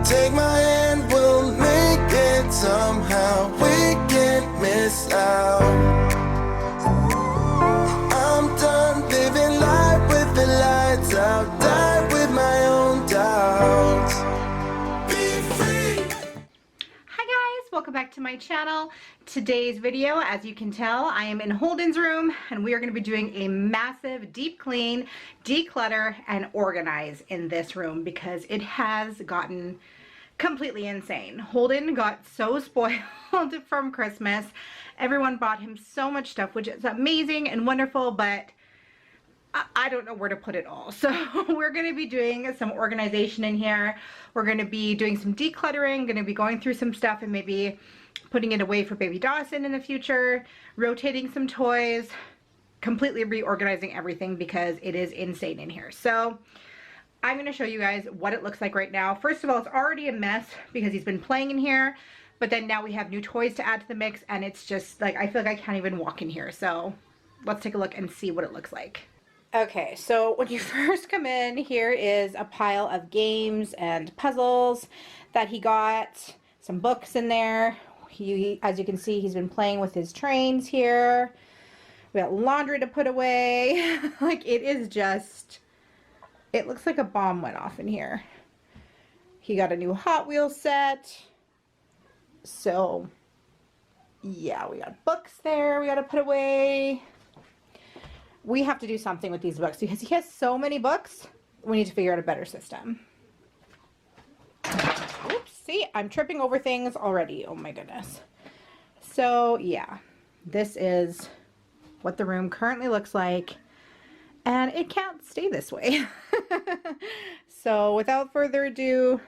Take my hand, we'll make it somehow. We can't miss out. I'm done living life with the lights out. Die with my own doubts. Be free. Hi guys, welcome back to my channel. Today's video, as you can tell, I am in Holden's room and we are going to be doing a massive deep clean, declutter, and organize in this room because it has gotten completely insane. Holden got so spoiled from Christmas. Everyone bought him so much stuff, which is amazing and wonderful, but I don't know where to put it all. So we're going to be doing some organization in here. We're going to be doing some decluttering, going to be going through some stuff and maybe putting it away for baby Dawson in the future, rotating some toys, completely reorganizing everything because it is insane in here. So I'm going to show you guys what it looks like right now. First of all, it's already a mess because he's been playing in here, but then now we have new toys to add to the mix and it's just like, I feel like I can't even walk in here. So let's take a look and see what it looks like. Okay, so when you first come in, here is a pile of games and puzzles that he got, some books in there. As you can see, he's been playing with his trains here. We got laundry to put away. Like, it is just, it looks like a bomb went off in here. He got a new Hot Wheels set. So, yeah, we got books there we got to put away. We have to do something with these books because he has so many books. We need to figure out a better system. Oops, see, I'm tripping over things already. Oh my goodness. So yeah, this is what the room currently looks like. And it can't stay this way. So without further ado,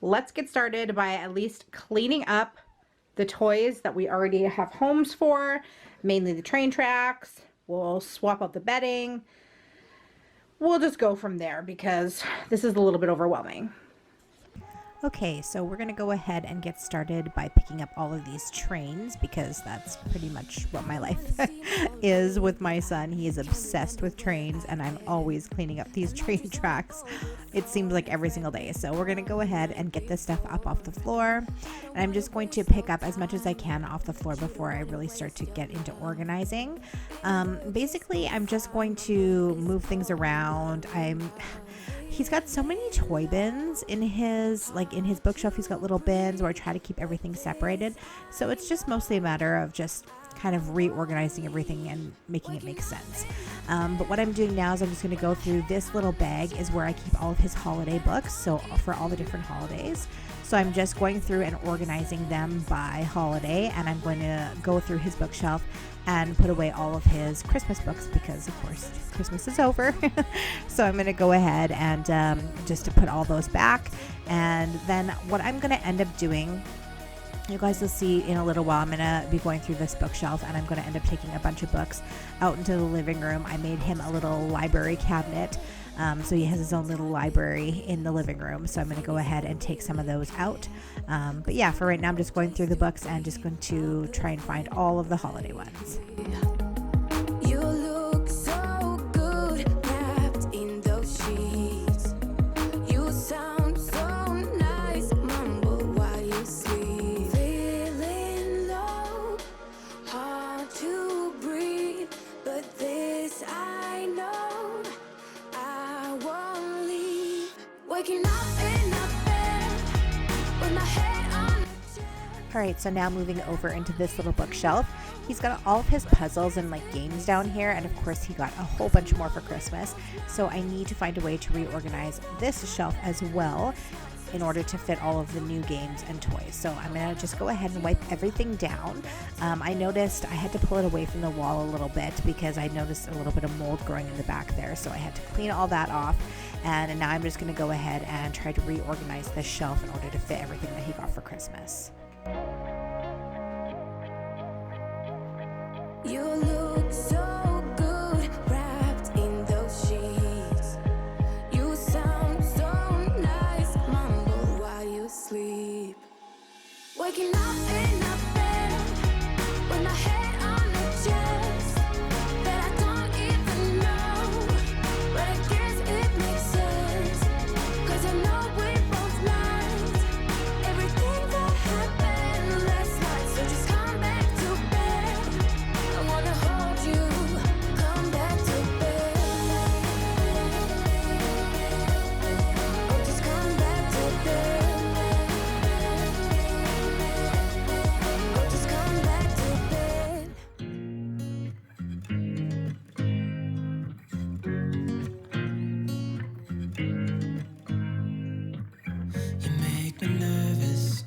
let's get started by at least cleaning up the toys that we already have homes for, mainly the train tracks. We'll swap out the bedding. We'll just go from there because this is a little bit overwhelming. Okay, so we're going to go ahead and get started by picking up all of these trains because that's pretty much what my life is with my son. He is obsessed with trains and I'm always cleaning up these train tracks. It seems like every single day. So we're going to go ahead and get this stuff up off the floor. And I'm just going to pick up as much as I can off the floor before I really start to get into organizing. Basically, I'm just going to move things around. He's got so many toy bins in his bookshelf. He's got little bins where I try to keep everything separated. So it's just mostly a matter of just kind of reorganizing everything and making it make sense. But what I'm doing now is I'm just going to go through this little bag is where I keep all of his holiday books. So for all the different holidays. So I'm just going through and organizing them by holiday, and I'm going to go through his bookshelf and put away all of his Christmas books because, of course, Christmas is over. So I'm going to go ahead and just to put all those back. And then what I'm going to end up doing, you guys will see in a little while, I'm going to be going through this bookshelf and I'm going to end up taking a bunch of books out into the living room. I made him a little library cabinet. So he has his own little library in the living room. So I'm going to go ahead and take some of those out. But yeah, for right now, I'm just going through the books and just going to try and find all of the holiday ones. You look so good wrapped in those sheets. You sound so nice, mumble while you sleep. Feeling low, hard to breathe, but this I know. Waking up in a bed with my head on the chair. Alright, so now moving over into this little bookshelf. He's got all of his puzzles and like games down here, and of course he got a whole bunch more for Christmas. So I need to find a way to reorganize this shelf as well in order to fit all of the new games and toys. So I'm going to just go ahead and wipe everything down. I noticed I had to pull it away from the wall a little bit because I noticed a little bit of mold growing in the back there. So I had to clean all that off. And now I'm just going to go ahead and try to reorganize this shelf in order to fit everything that he got for Christmas. You look so good wrapped in those sheets. You sound so nice, mumble while you sleep. Waking up in a bed with my head on the chest that I don't even know, but I guess it makes sense, 'cause I know we both lie. me nervous.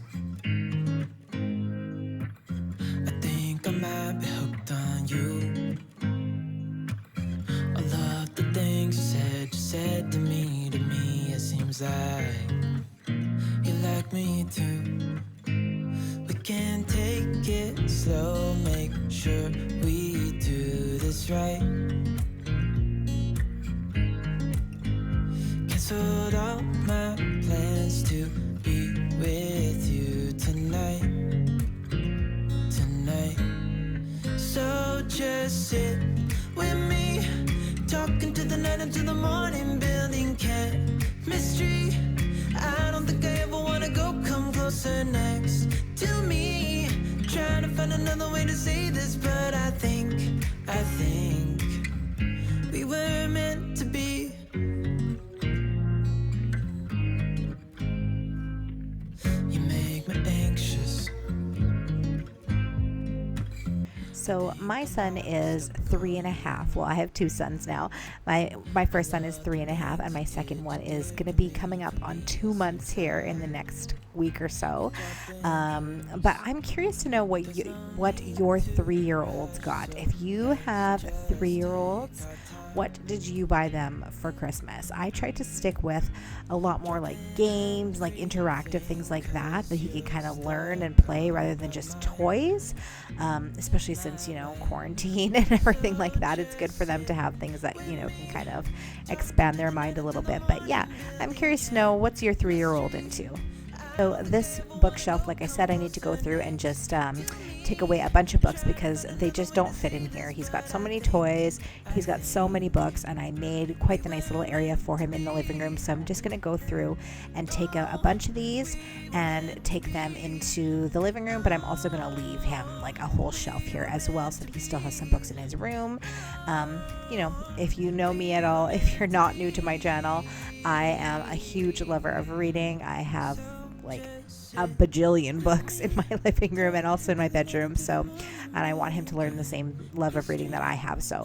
I think I might be hooked on you. All of the things you said to me, it seems like you like me too. We can take it slow, make sure we do this right. Canceled all my plans to be with you tonight. So just sit with me, talking to the night until the morning, building chemistry. I don't think I ever wanna go, come closer next to me. Trying to find another way to say this, but I think we were meant to be. You make me anxious. So my son is 3.5. Well, I have two sons now. My first son is 3.5, and my second one is going to be coming up on 2 months here in the next week or so. But I'm curious to know what your 3-year-olds got. If you have 3-year-olds, what did you buy them for Christmas? I tried to stick with a lot more like games, like interactive things like that he could kind of learn and play rather than just toys, especially since, quarantine and everything like that. It's good for them to have things that, can kind of expand their mind a little bit. But yeah, I'm curious to know, what's your 3-year-old into? So this bookshelf, like I said, I need to go through and just take away a bunch of books because they just don't fit in here. He's got so many toys, he's got so many books, and I made quite the nice little area for him in the living room. So I'm just going to go through and take a bunch of these and take them into the living room, but I'm also going to leave him like a whole shelf here as well so that he still has some books in his room. If you know me at all, if you're not new to my channel, I am a huge lover of reading. I have like a bajillion books in my living room and also in my bedroom, and I want him to learn the same love of reading that I have. So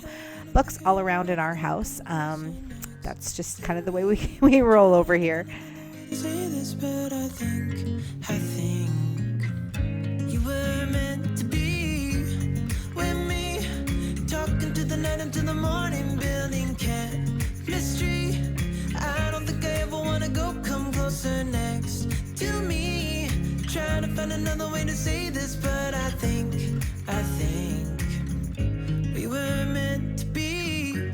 books all around in our house. That's just kind of the way we roll over here. Say this, but I think you were meant to be with me, talking to the night until the morning, building chemistry. I don't think I ever wanna go, come closer next to me. Trying to find another way to say this, but I think we were meant to be.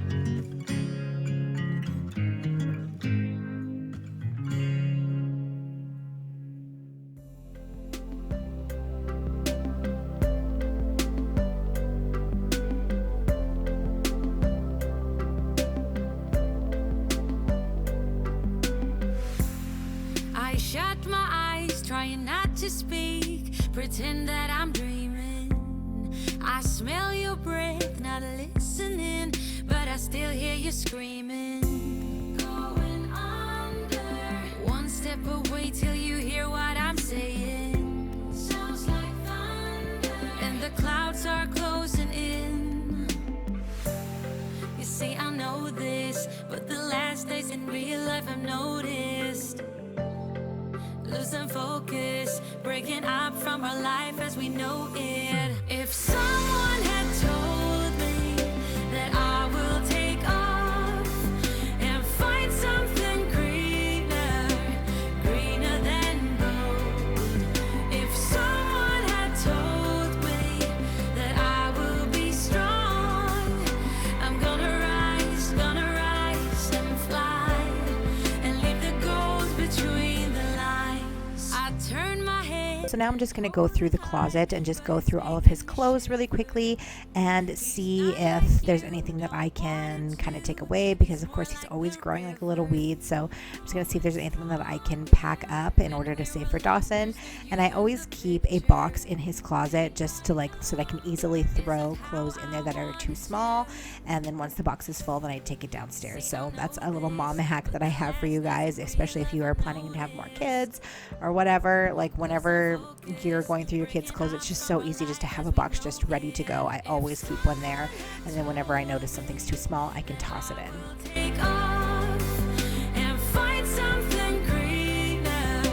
I shut my eyes, trying not to speak, pretend that I'm dreaming. I smell your breath, not listening, but I still hear you screaming. Going under, one step away till you hear what I'm saying. Sounds like thunder, and the clouds are closing in. You see, I know this, but the last days in real life I've noticed. Losing focus, breaking up from our life as we know it. If someone had told me that I will take off and find something greener than gold. If someone had told me that I will be strong, I'm gonna rise and fly and leave the gold between the lines. I turn my head. So now I'm just going to go through the closet and just go through all of his clothes really quickly and see if there's anything that I can kind of take away, because of course he's always growing like a little weed. So I'm just going to see if there's anything that I can pack up in order to save for Dawson. And I always keep a box in his closet just to so that I can easily throw clothes in there that are too small. And then once the box is full, then I take it downstairs. So that's a little mom hack that I have for you guys, especially if you are planning to have more kids or whatever. Like whenever you're going through your kids' clothes, it's just so easy just to have a box just ready to go. I always keep one there, and then whenever I notice something's too small, I can toss it in. Take off and find something greener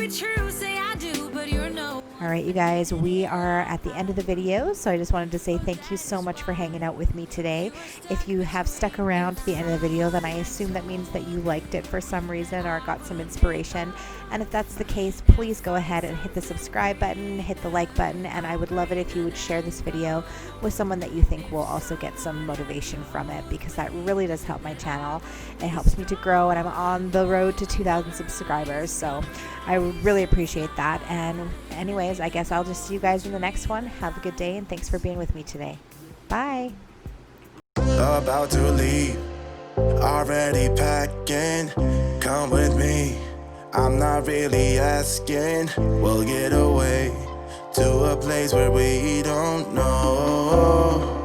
be true, say I do, but you're no. All right, you guys, we are at the end of the video, so I just wanted to say thank you so much for hanging out with me today. If you have stuck around to the end of the video, then I assume that means that you liked it for some reason or got some inspiration. And if that's the case, please go ahead and hit the subscribe button, hit the like button, and I would love it if you would share this video with someone that you think will also get some motivation from it, because that really does help my channel. It helps me to grow, and I'm on the road to 2,000 subscribers, so I really appreciate that. And anyways, I guess I'll just see you guys in the next one. Have a good day, and thanks for being with me today. Bye. About to leave, already packing. Come with me, I'm not really asking. We'll get away to a place where we don't know.